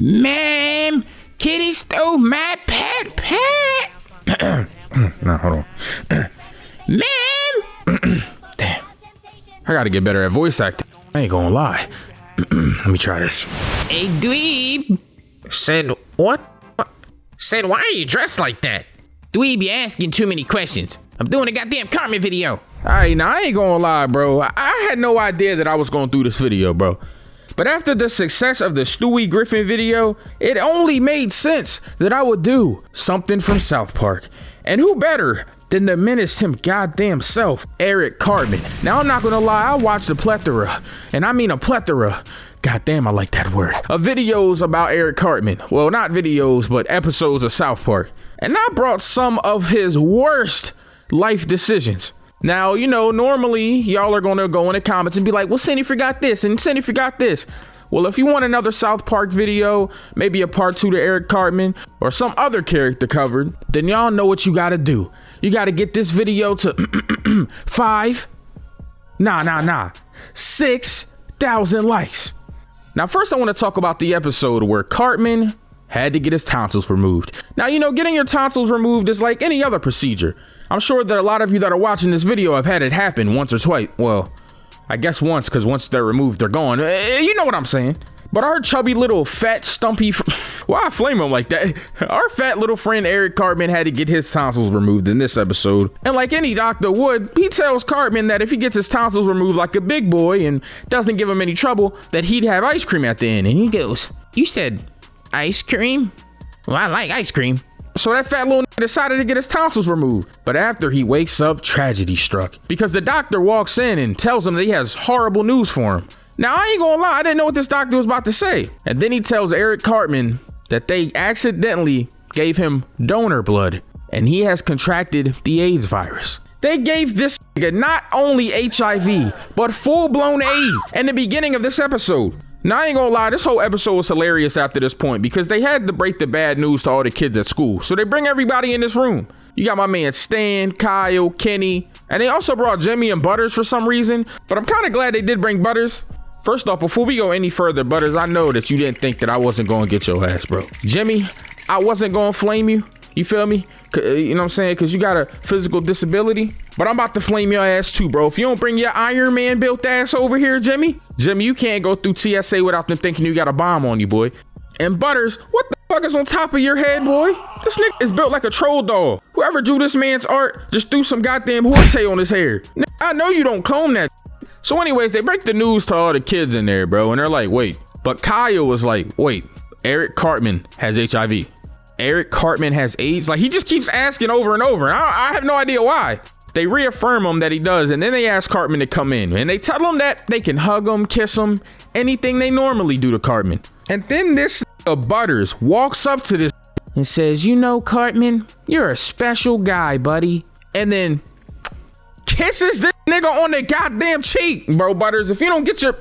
Ma'am, kitty stole my pet. No, hold on. Ma'am. Damn. I gotta get better at voice acting. I ain't gonna lie. Let me try this. Hey, dweeb. Said what? Said, why are you dressed like that? Dweeb, you're asking too many questions. I'm doing a goddamn Cartman video. Alright, now I ain't gonna lie, bro. I had no idea that I was going through this video, bro. But after the success of the Stewie Griffin video, it only made sense that I would do something from South Park. And who better than the Menace him goddamn self, Eric Cartman. Now, I'm not gonna lie, I watched a plethora, and I mean a plethora, goddamn, I like that word, of videos about Eric Cartman. Well, not videos, but episodes of South Park. And I brought some of his worst life decisions. Now, you know, normally y'all are gonna go in the comments and be like, well, Cindy forgot this and Cindy forgot this. Well, if you want another South Park video, maybe a part 2 to Eric Cartman or some other character covered, then y'all know what you gotta do. You gotta get this video to 6,000 likes. Now, first I want to talk about the episode where Cartman had to get his tonsils removed. Now, you know, getting your tonsils removed is like any other procedure. I'm sure that a lot of you that are watching this video have had it happen once or twice. Well, I guess once, because once they're removed, they're gone. You know what I'm saying. But our chubby little fat stumpy, why I flame him like that? Our fat little friend Eric Cartman had to get his tonsils removed in this episode. And like any doctor would, he tells Cartman that if he gets his tonsils removed like a big boy and doesn't give him any trouble, that he'd have ice cream at the end. And he goes, You said ice cream? Well, I like ice cream. So that fat little decided to get his tonsils removed. But after he wakes up, tragedy struck. Because the doctor walks in and tells him that he has horrible news for him. Now, I ain't gonna lie, I didn't know what this doctor was about to say. And then he tells Eric Cartman that they accidentally gave him donor blood and he has contracted the AIDS virus. They gave this nigga not only HIV, but full-blown AIDS in the beginning of this episode. Now, I ain't gonna lie, this whole episode was hilarious after this point because they had to break the bad news to all the kids at school. So they bring everybody in this room. You got my man Stan, Kyle, Kenny, and they also brought Jimmy and Butters for some reason. But I'm kind of glad they did bring Butters. First off, before we go any further, Butters, I know that you didn't think that I wasn't going to get your ass, bro. Jimmy, I wasn't going to flame you. You feel me? You know what I'm saying? Because you got a physical disability. But I'm about to flame your ass too, bro. If you don't bring your Iron Man built ass over here, Jimmy, you can't go through TSA without them thinking you got a bomb on you, boy. And Butters, what the fuck is on top of your head, boy? This nigga is built like a troll doll. Whoever drew this man's art just threw some goddamn horsehair on his hair. I know you don't comb that. So anyways, they break the news to all the kids in there, bro. And they're like, wait. But Kyle was like, wait, Eric Cartman has HIV. Eric Cartman has AIDS. Like, he just keeps asking over and over. And I have no idea why. They reaffirm him that he does. And then they ask Cartman to come in. And they tell him that they can hug him, kiss him, anything they normally do to Cartman. And then this Butters walks up to this and says, you know, Cartman, you're a special guy, buddy. And then kisses this nigga on the goddamn cheek. Bro, Butters, if you don't get your,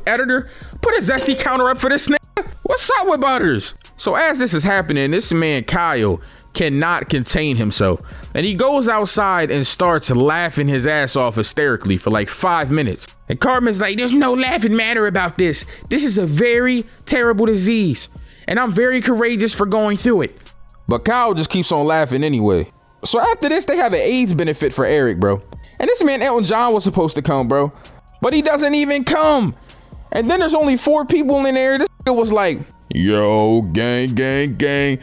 editor, put a zesty counter up for this nigga. What's up with Butters? So as this is happening, this man Kyle cannot contain himself. And he goes outside and starts laughing his ass off hysterically for like 5 minutes. And Cartman's like, there's no laughing matter about this. This is a very terrible disease. And I'm very courageous for going through it. But Kyle just keeps on laughing anyway. So after this, they have an AIDS benefit for Eric, bro. And this man Elton John was supposed to come, bro. But he doesn't even come. And then there's only 4 people in there. This was like, yo, gang. Hey,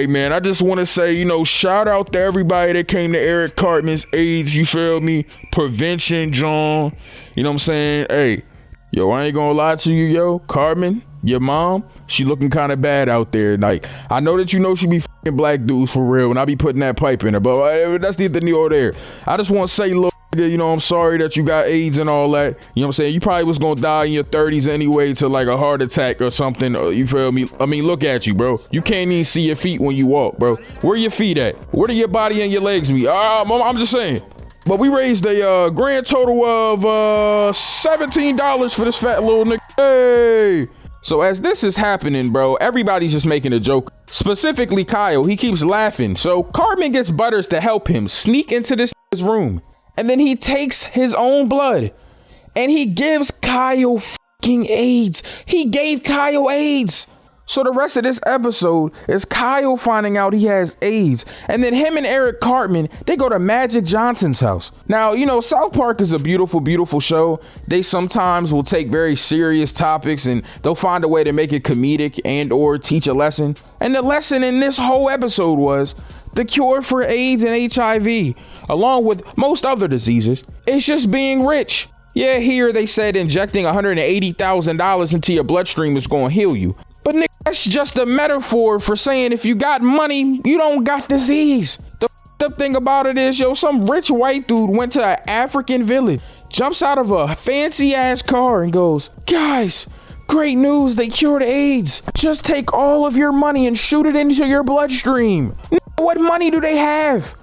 man, I just want to say, shout out to everybody that came to Eric Cartman's AIDS, you feel me? Prevention, John. You know what I'm saying? Hey, yo, I ain't gonna lie to you, Cartman, your mom, she looking kind of bad out there. Like, I know that she be fucking black dudes for real, and I be putting that pipe in her, but that's neither near nor there. I just want to say, look, I'm sorry that you got AIDS and all that. You know what I'm saying? You probably was gonna die in your 30s anyway to like a heart attack or something. You feel me? I mean, look at you, bro. You can't even see your feet when you walk, bro. Where your feet at? Where do your body and your legs be? I'm just saying. But we raised a grand total of $17 for this fat little nigga. Hey! So as this is happening, bro, everybody's just making a joke. Specifically Kyle, he keeps laughing. So Cartman gets Butters to help him sneak into this room. And then he takes his own blood and he gives Kyle fucking AIDS. He gave Kyle AIDS. So the rest of this episode is Kyle finding out he has AIDS, and then him and Eric Cartman, they go to Magic Johnson's house. Now, you know, South Park is a beautiful, beautiful show. They sometimes will take very serious topics and they'll find a way to make it comedic and or teach a lesson. And the lesson in this whole episode was the cure for AIDS and HIV, along with most other diseases, is just being rich. Yeah, here they said injecting $180,000 into your bloodstream is going to heal you. But nigga, that's just a metaphor for saying if you got money, you don't got disease. The up thing about it is, yo, some rich white dude went to an African village, jumps out of a fancy ass car and goes, guys, great news, they cured AIDS. Just take all of your money and shoot it into your bloodstream. What money do they have?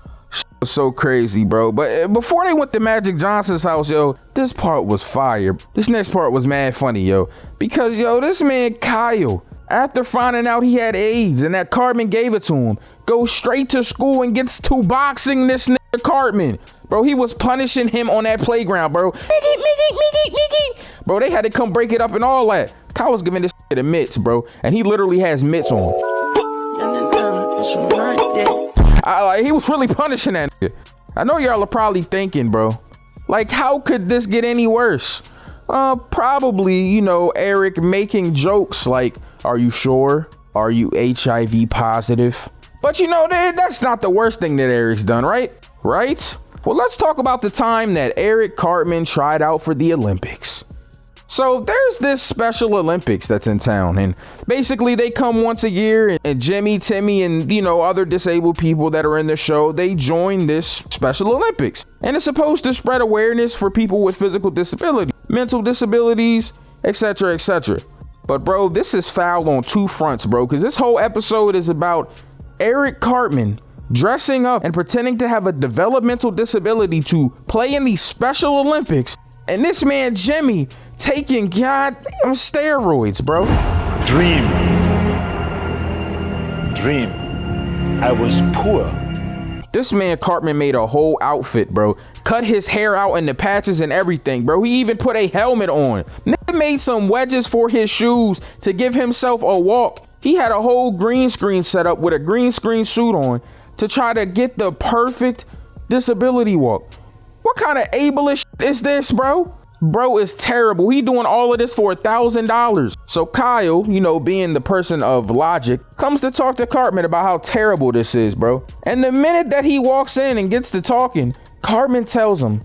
So crazy, bro. But before they went to Magic Johnson's house, yo, this part was fire. This next part was mad funny, yo. Because, yo, this man Kyle, after finding out he had AIDS and that Cartman gave it to him, goes straight to school and gets to boxing this nigga Cartman. Bro, he was punishing him on that playground, bro. Bro, they had to come break it up and all that. Kyle was giving this the mitts, bro. And he literally has mitts on. He was really punishing that nigga. I know y'all are probably thinking, bro, like, how could this get any worse? Probably, you know, Eric making jokes like, are you sure? Are you HIV positive? But you know, that's not the worst thing that Eric's done, right? Right? Well, let's talk about the time that Eric Cartman tried out for the Olympics. So there's this Special Olympics that's in town, and basically they come once a year, and Jimmy, Timmy, and, you know, other disabled people that are in the show, they join this Special Olympics. And it's supposed to spread awareness for people with physical disability, mental disabilities, etc., etc. But bro, this is foul on two fronts, bro, because this whole episode is about Eric Cartman dressing up and pretending to have a developmental disability to play in these Special Olympics, and this man Jimmy taking goddamn steroids, bro. Dream. I was poor. This man Cartman made a whole outfit, bro. Cut his hair out in the patches and everything, bro. He even put a helmet on. Nigga made some wedges for his shoes to give himself a walk. He had a whole green screen set up with a green screen suit on to try to get the perfect disability walk. What kind of ableist shit is this, bro? Bro is terrible. He doing all of this for $1,000. So Kyle, you know, being the person of logic, comes to talk to Cartman about how terrible this is, bro. And the minute that he walks in and gets to talking, Cartman tells him,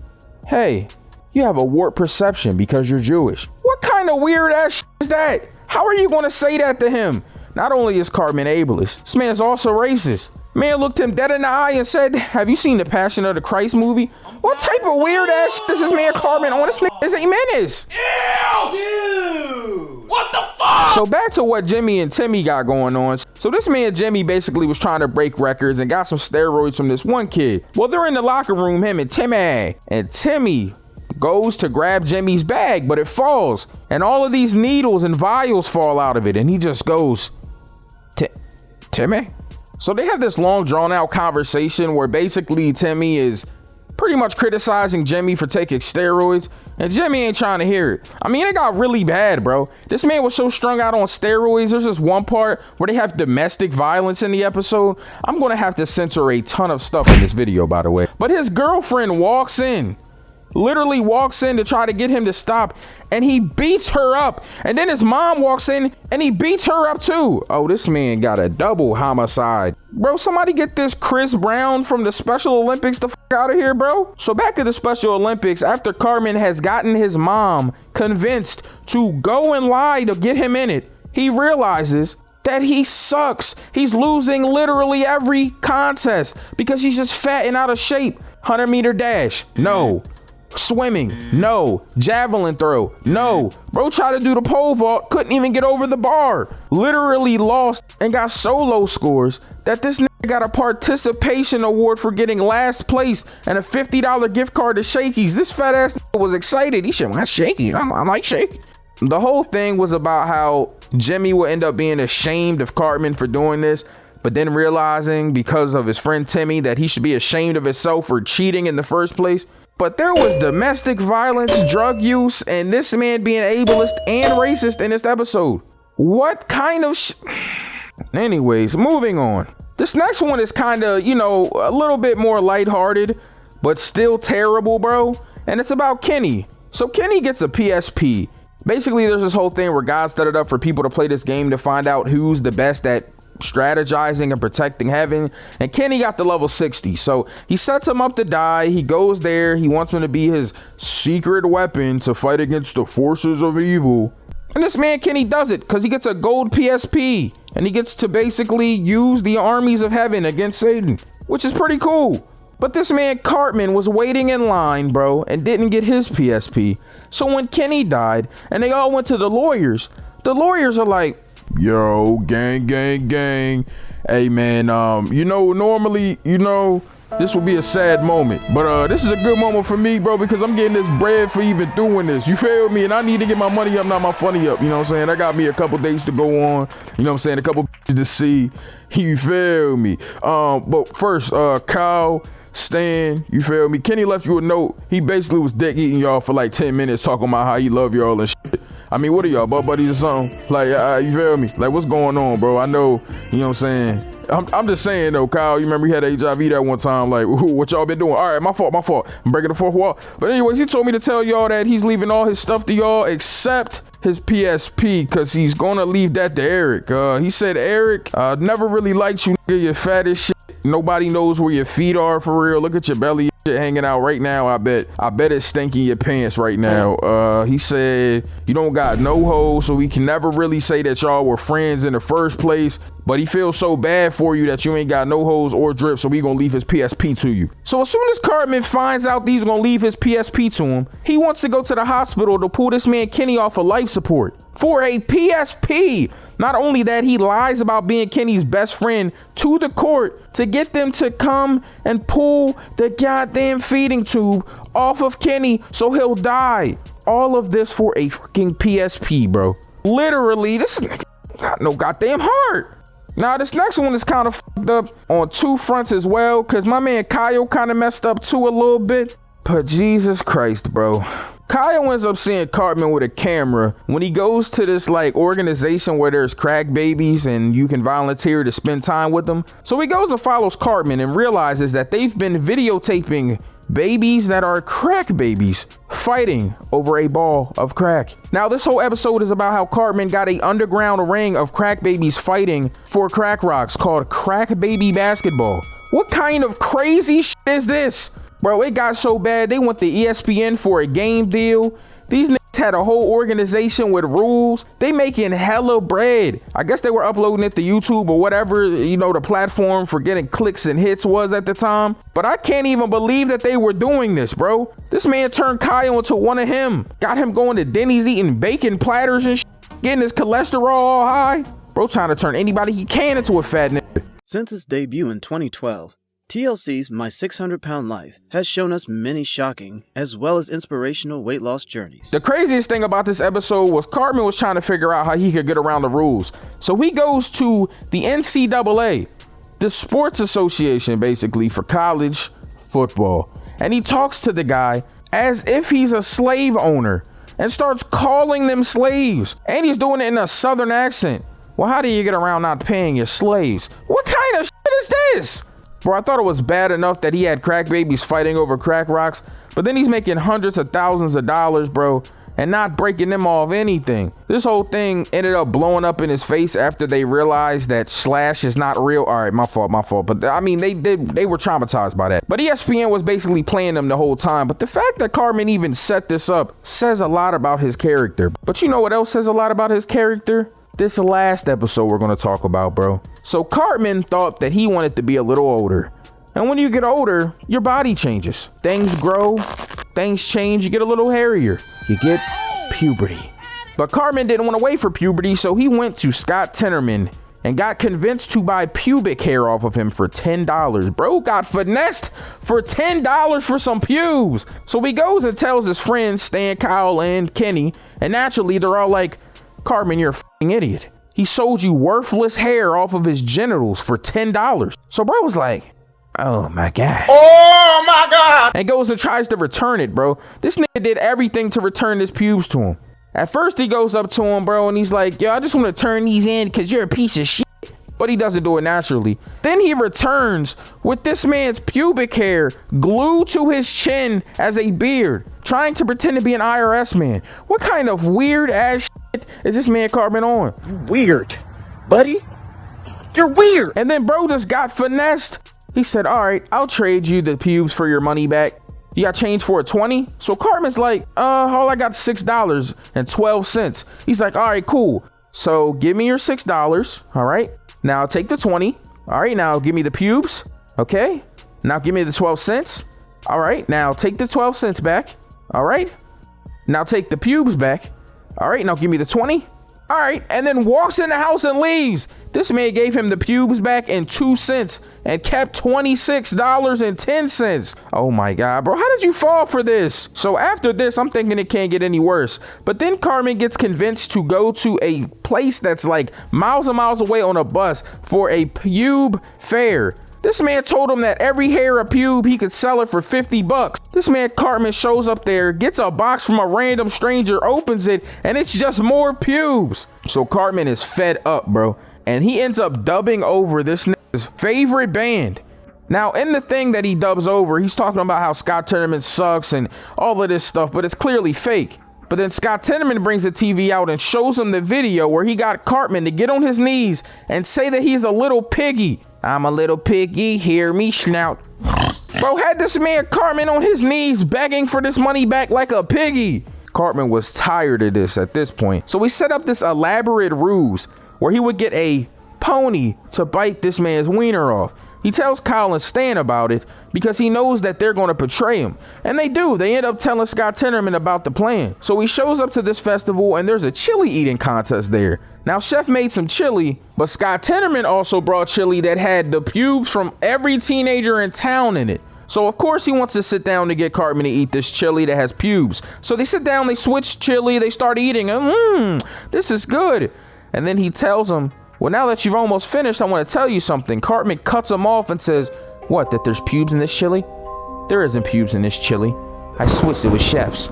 hey, you have a warped perception because you're Jewish. What kind of weird ass shit is that? How are you going to say that to him? Not only is Cartman ableist, this man's also racist. Man looked him dead in the eye and said, have you seen the Passion of the Christ movie? What type of weird ass shit is this man Cartman on? This nigga is a menace. Ew! Dude! What the fuck? So back to what Jimmy and Timmy got going on. So this man Jimmy basically was trying to break records and got some steroids from this one kid. Well, they're in the locker room, him and Timmy. And Timmy goes to grab Jimmy's bag, but it falls. And all of these needles and vials fall out of it. And he just goes, Timmy? So they have this long drawn out conversation where basically Timmy is pretty much criticizing Jimmy for taking steroids, and Jimmy ain't trying to hear it. I mean, it got really bad, bro. This man was so strung out on steroids. There's this one part where they have domestic violence in the episode. I'm gonna have to censor a ton of stuff in this video, by the way. But his girlfriend walks in, literally walks in to try to get him to stop, and he beats her up. And then his mom walks in and he beats her up too. Oh, this man got a double homicide. Bro, somebody get this Chris Brown from the Special Olympics the fuck out of here, bro. So back at the Special Olympics, after Cartman has gotten his mom convinced to go and lie to get him in it, he realizes that he sucks. He's losing literally every contest because he's just fat and out of shape. 100-meter dash, no. Swimming, no. Javelin throw, no. Bro tried to do the pole vault, couldn't even get over the bar. Literally lost and got so low scores that this nigga got a participation award for getting last place and a $50 gift card to Shakey's. This fat ass nigga was excited. He said, "That's Shakey. I like Shakey." The whole thing was about how Jimmy would end up being ashamed of Cartman for doing this, but then realizing because of his friend Timmy that he should be ashamed of himself for cheating in the first place. But there was domestic violence, drug use, and this man being ableist and racist in this episode. What kind of Anyways, moving on. This next one is kind of, a little bit more lighthearted, but still terrible, bro. And it's about Kenny. So Kenny gets a PSP. Basically, there's this whole thing where God set it up for people to play this game to find out who's the best at strategizing and protecting heaven. And Kenny got the level 60. So he sets him up to die. He goes there. He wants him to be his secret weapon to fight against the forces of evil. And this man Kenny does it because he gets a gold PSP. And he gets to basically use the armies of heaven against Satan, which is pretty cool. But this man Cartman was waiting in line, bro, and didn't get his PSP. So when Kenny died and they all went to the lawyers are like, yo, gang. Hey, man, normally, this would be a sad moment. But this is a good moment for me, bro, because I'm getting this bread for even doing this. You feel me? And I need to get my money up, not my funny up. You know what I'm saying? I got me a couple days to go on. You know what I'm saying? A couple to see. You feel me? But first, Kyle, Stan, you feel me? Kenny left you a note. He basically was dick eating y'all for like 10 minutes talking about how he love y'all and shit. I mean, what are y'all, buddies or something? Like, you feel me? Like, what's going on, bro? I know, you know what I'm saying? I'm just saying, though, Kyle, you remember he had HIV that one time. Like, what y'all been doing? All right, my fault. I'm breaking the fourth wall. But anyways, he told me to tell y'all that he's leaving all his stuff to y'all except his PSP, because he's going to leave that to Eric. He said, Eric, never really liked you, nigga, you fat as shit. Nobody knows where your feet are for real. Look at your belly shit hanging out right now. I bet it's stinking your pants right now. He said you don't got no hoes, so we can never really say that y'all were friends in the first place. But he feels so bad for you that you ain't got no hoes or drip, so we gonna leave his PSP to you. So as soon as Cartman finds out he's gonna leave his PSP to him, he wants to go to the hospital to pull this man Kenny off of life support for a PSP. Not only that, he lies about being Kenny's best friend to the court to get them to come and pull the goddamn feeding tube off of Kenny so he'll die. All of this for a fucking PSP, bro. Literally, this is got no goddamn heart. Now, this next one is kind of fucked up on two fronts as well, because my man Kyle kind of messed up too a little bit. But Jesus Christ, bro. Kyle ends up seeing Cartman with a camera when he goes to this like organization where there's crack babies and you can volunteer to spend time with them. So he goes and follows Cartman and realizes that they've been videotaping babies that are crack babies fighting over a ball of crack. Now, this whole episode is about how Cartman got a underground ring of crack babies fighting for crack rocks called Crack Baby Basketball. What kind of crazy shit is this? Bro, it got so bad they went to ESPN for a game deal. These niggas had a whole organization with rules. They making hella bread. I guess they were uploading it to YouTube or whatever, the platform for getting clicks and hits was at the time. But I can't even believe that they were doing this, bro. This man turned Kyle into one of him. Got him going to Denny's eating bacon platters and getting his cholesterol all high. Bro trying to turn anybody he can into a fat nigga. Since its debut in 2012, TLC's My 600 Pound Life has shown us many shocking as well as inspirational weight loss journeys. The craziest thing about this episode was Cartman was trying to figure out how he could get around the rules. So he goes to the NCAA, the sports association basically for college football. And he talks to the guy as if he's a slave owner and starts calling them slaves. And he's doing it in a southern accent. Well, how do you get around not paying your slaves? What kind of shit is this? Bro, I thought it was bad enough that he had crack babies fighting over crack rocks, but then he's making hundreds of thousands of dollars, bro, and not breaking them off anything. This whole thing ended up blowing up in his face after they realized that Slash is not real. All right, my fault. But I mean, they were traumatized by that. But ESPN was basically playing them the whole time. But the fact that Cartman even set this up says a lot about his character. But you know what else says a lot about his character? This last episode we're going to talk about, bro. So Cartman thought that he wanted to be a little older. And when you get older, your body changes. Things grow, things change, you get a little hairier. You get puberty. But Cartman didn't want to wait for puberty, so he went to Scott Tenorman and got convinced to buy pubic hair off of him for $10. Bro got finessed for $10 for some pubes. So he goes and tells his friends, Stan, Kyle, and Kenny, and naturally they're all like, Cartman, you're a f***ing idiot. He sold you worthless hair off of his genitals for $10. So bro was like, oh my God. Oh my God. And goes and tries to return it, bro. This nigga did everything to return his pubes to him. At first he goes up to him, bro, and he's like, yo, I just want to turn these in because you're a piece of shit. But he doesn't do it naturally. Then he returns with this man's pubic hair glued to his chin as a beard, trying to pretend to be an IRS man. What kind of weird ass shit is this man Cartman on? Weird. Buddy, you're weird. And then bro just got finessed. He said, all right, I'll trade you the pubes for your money back. You got change for a 20? So Cartman's like, all I got $6.12. He's like, all right, cool. So give me your $6. All right. Now take the 20. All right. Now give me the pubes. Okay. Now give me the 12 cents. All right. Now take the 12 cents back. All right. Now take the pubes back. All right. Now give me the 20. All right. And then walks in the house and leaves. This man gave him the pubes back in 2 cents and kept $26.10. Oh my God, bro. How did you fall for this? So after this, I'm thinking it can't get any worse. But then Cartman gets convinced to go to a place that's like miles and miles away on a bus for a pube fair. This man told him that every hair of pube, he could sell it for $50. This man Cartman shows up there, gets a box from a random stranger, opens it, and it's just more pubes. So Cartman is fed up, bro. And he ends up dubbing over this nigga's favorite band. Now, in the thing that he dubs over, he's talking about how Scott Tenorman sucks and all of this stuff, but it's clearly fake. But then Scott Tenorman brings the TV out and shows him the video where he got Cartman to get on his knees and say that he's a little piggy. I'm a little piggy, hear me snout. Bro had this man Cartman on his knees begging for this money back like a piggy. Cartman was tired of this at this point. So he set up this elaborate ruse where he would get a pony to bite this man's wiener off. He tells Kyle and Stan about it because he knows that they're going to betray him. And they do. They end up telling Scott Tenorman about the plan. So he shows up to this festival and there's a chili eating contest there. Now, Chef made some chili, but Scott Tenorman also brought chili that had the pubes from every teenager in town in it. So, of course, he wants to sit down to get Cartman to eat this chili that has pubes. So they sit down, they switch chili, they start eating. This is good. And then he tells him, well, now that you've almost finished, I want to tell you something. Cartman cuts him off and says, what, that there's pubes in this chili? There isn't pubes in this chili. I switched it with Chef's.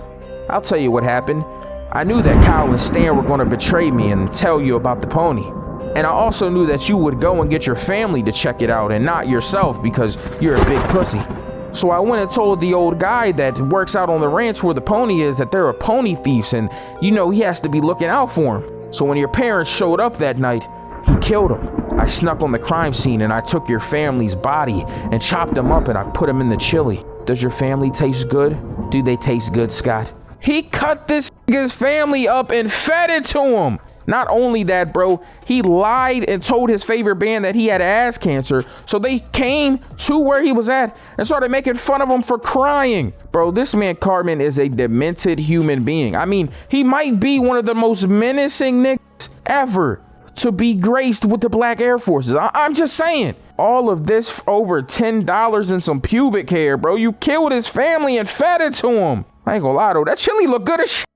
I'll tell you what happened. I knew that Kyle and Stan were going to betray me and tell you about the pony. And I also knew that you would go and get your family to check it out and not yourself because you're a big pussy. So I went and told the old guy that works out on the ranch where the pony is that there are pony thieves and, you know, he has to be looking out for him. So when your parents showed up that night, he killed him. I snuck on the crime scene and I took your family's body and chopped them up and I put them in the chili. Does your family taste good? Do they taste good, Scott? He cut this nigga's family up and fed it to him. Not only that, bro, he lied and told his favorite band that he had ass cancer. So they came to where he was at and started making fun of him for crying. Bro, this man Cartman is a demented human being. I mean, he might be one of the most menacing niggas ever to be graced with the Black Air Forces. I'm just saying. All of this for over $10 and some pubic hair, bro. You killed his family and fed it to him. I ain't gonna lie though, that chili look good as shit.